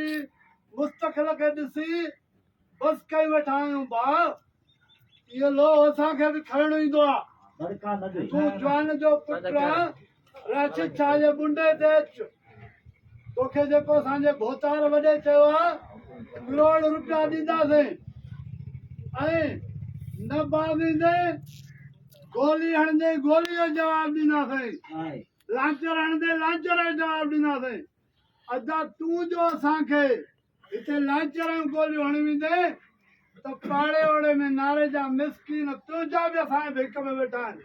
जी मुस्तक़िल खे ॾिसी बस कई वेठा आहियूं भाउ इहो लो असांखे बि खणणो ईंदो आहे तूं जवान जो पुटु आहे राशिद शाह जे मुंडे ते अचु तोखे जेको असांजे भोतार वॾे चयो आहे करोड़ रुपया ॾींदासीं ऐं न बांधींदे गोली हणंदे गोली जो जवाब ॾींदासीं लांचर हणंदे लांचर जो जवाब ॾींदासीं अदा तूं जो असांखे हिते लांचर ऐं गोलियूं हणी वेंदे त पाड़े ओड़े में नारे जा मिसकिन तुंहिंजा बि असांजे भिक में वेठा आहिनि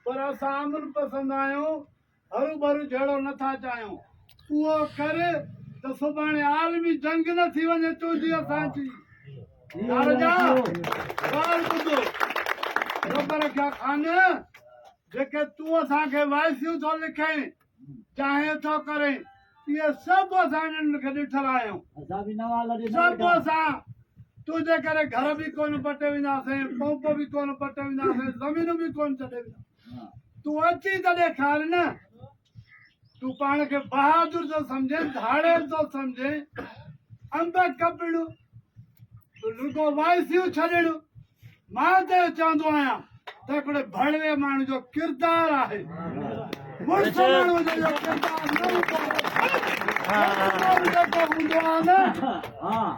पर असां अमन पसंदि आहियूं हरू भरू जहिड़ो नथा चाहियूं उहो कर त सुभाणे आलमी जंग न थी वञे तुंहिंजी असांजी रखिया खान जेके तूं असांखे वाइसियूं थो लिखे चाहे थो करे इहे सभु असां हिननि खे ॾिठल आहियूं सभु असां तुंहिंजे करे घर बि कोन पटे वेंदासीं पंप बि कोन पटे वेंदासीं ज़मीन बि कोन छॾे वेंदासीं तूं अची त ॾेखार न तूं पाण खे बहादुर थो सम्झे धाड़े थो सम्झे अंब कपड़ू तूं रुगो वाइसियूं छॾणु मां त चवंदो आहियां त हिकिड़े भड़वे माण्हू जो किरदारु आहे मुड़ुस माण्हू जो किरदारु जेको हूंदो आहे न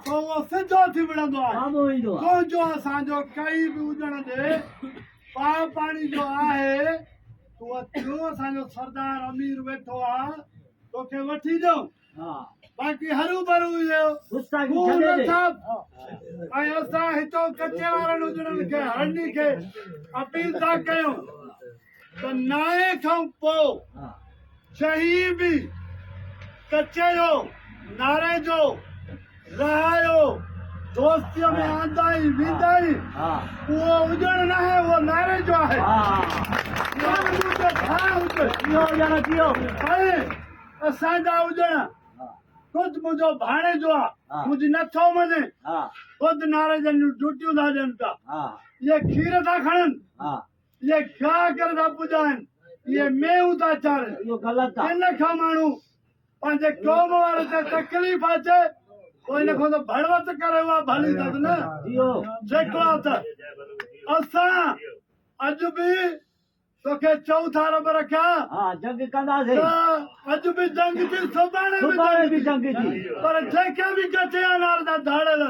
त उहो सिधो थी मिलंदो आहे तुंहिंजो असांजो कई बि हुजण ॾे पाव पाणी जो आहे तूं अचो असांजो सरदार अमीर वेठो आहे तोखे वठी ॾियूं बाक़ी हरू भरू ऐं असां हितो कचे वारनि हुजणनि खे हरणी खे अपील था कयूं त नाए खां पोइ चही बि कचे जो नारे जो रहायो दोस्तीअ में आंदाई वेंदाई उहो हुजणु न आहे उहो नारे जो आहे असांजा हुजण ख़ुदि मुंहिंजो भाणे जो आहे मुंहिंजी नथो मञे ख़ुदि नारे जूं ड्यूटियूं था ॾियनि था इहे खीर था खणनि इहे गाह करे था पुॼाइनि इहे मेहूं था चाढ़नि इन खां माण्हू पंहिंजे क़ौम वारे ते तकलीफ़ अचे पोइ इन खां त भड़वत करे उहा भली अथसि न जेको त असां अॼु बि तोखे चऊं था रब रखिया जंग कंदासीं अॼु बि जंग थी सुभाणे बि जंग थी पर जेके बि कचे अनार था धाड़ियल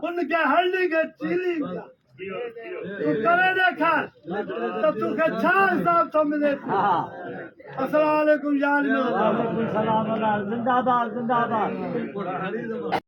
उनखे हलणी खे चीली तूं करे ॾेखार त तोखे छा हिसाब थो मिले अस्सलाम वालेकुम यार जिंदाबाद जिंदाबाद